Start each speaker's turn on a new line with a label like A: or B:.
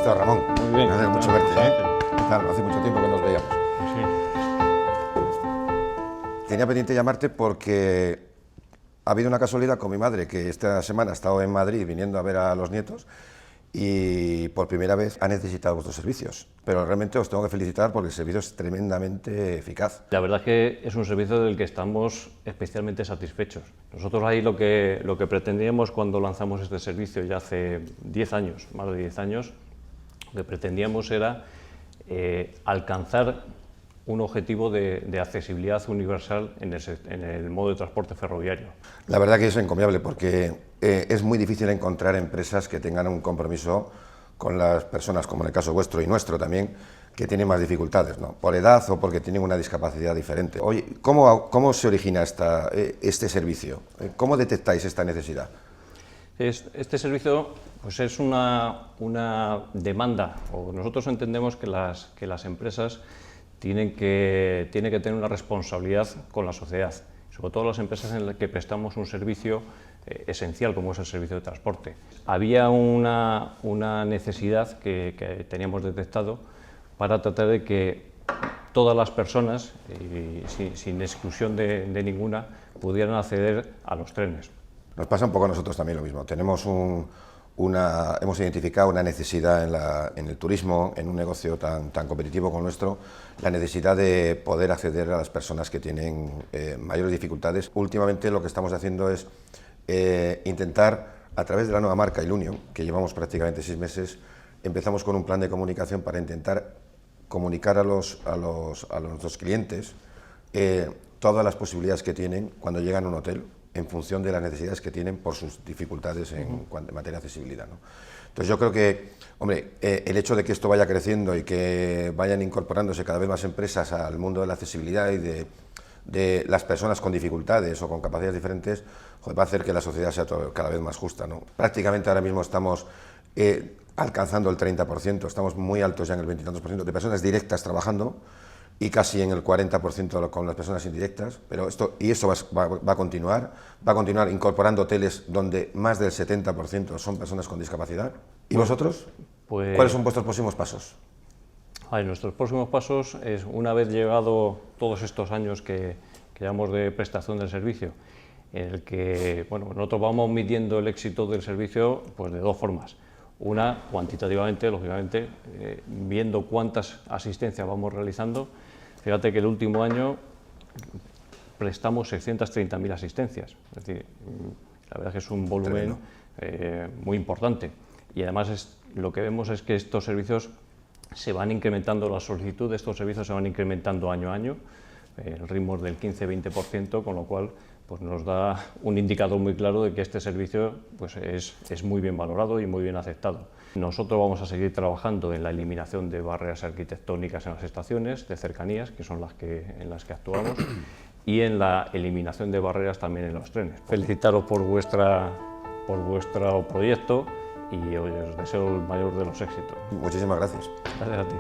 A: estás, Ramón?
B: Muy bien.
A: Me alegra mucho verte, ¿eh? ¿Qué tal? Hace mucho tiempo que nos veíamos.
B: Sí.
A: Tenía pendiente llamarte porque ha habido una casualidad con mi madre, que esta semana ha estado en Madrid viniendo a ver a los nietos y por primera vez ha necesitado vuestros servicios. Pero realmente os tengo que felicitar porque el servicio es tremendamente eficaz.
B: La verdad es que es un servicio del que estamos especialmente satisfechos. Nosotros ahí lo que pretendíamos cuando lanzamos este servicio ya hace 10 años, más de 10 años, lo que pretendíamos era alcanzar un objetivo de accesibilidad universal en el modo de transporte ferroviario.
A: La verdad que es encomiable porque es muy difícil encontrar empresas que tengan un compromiso con las personas, como en el caso vuestro y nuestro también, que tienen más dificultades, ¿no? Por edad o porque tienen una discapacidad diferente. Oye, ¿cómo se origina este servicio? ¿Cómo detectáis esta necesidad?
B: Este servicio pues es una demanda, o nosotros entendemos que las empresas tienen que tener una responsabilidad con la sociedad, sobre todo las empresas en las que prestamos un servicio esencial como es el servicio de transporte. Había una necesidad que teníamos detectado para tratar de que todas las personas, sin exclusión de ninguna, pudieran acceder a los trenes.
A: Nos pasa un poco a nosotros también lo mismo. Tenemos hemos identificado una necesidad en el turismo, en un negocio tan competitivo como el nuestro, la necesidad de poder acceder a las personas que tienen mayores dificultades. Últimamente lo que estamos haciendo es intentar, a través de la nueva marca Ilunion, que llevamos prácticamente 6 meses, empezamos con un plan de comunicación para intentar comunicar a nuestros clientes todas las posibilidades que tienen cuando llegan a un hotel, en función de las necesidades que tienen por sus dificultades en materia de accesibilidad, ¿no? Entonces yo creo que, hombre, el hecho de que esto vaya creciendo y que vayan incorporándose cada vez más empresas al mundo de la accesibilidad y de las personas con dificultades o con capacidades diferentes, va a hacer que la sociedad sea cada vez más justa, ¿no? Prácticamente ahora mismo estamos alcanzando el 30%, estamos muy altos ya en el 20 y tantos por ciento de personas directas trabajando, y casi en el 40% con las personas indirectas, pero eso va a continuar incorporando hoteles donde más del 70% son personas con discapacidad. ¿Y vosotros?
B: Pues,
A: ¿cuáles son vuestros próximos pasos?
B: Nuestros próximos pasos es, una vez llegado todos estos años que llevamos de prestación del servicio, en el que nosotros vamos midiendo el éxito del servicio pues, de dos formas. Una, cuantitativamente, lógicamente, viendo cuántas asistencias vamos realizando. Fíjate que el último año prestamos 630.000 asistencias, es decir, la verdad es que es un volumen muy importante. Y además lo que vemos es que estos servicios se van incrementando, la solicitud de estos servicios se van incrementando año a año, el ritmo es del 15-20%, con lo cual pues nos da un indicador muy claro de que este servicio pues es muy bien valorado y muy bien aceptado. Nosotros vamos a seguir trabajando en la eliminación de barreras arquitectónicas en las estaciones de cercanías, que son en las que actuamos, y en la eliminación de barreras también en los trenes. Felicitaros por vuestro proyecto y os deseo el mayor de los éxitos.
A: Muchísimas gracias.
B: Gracias a ti.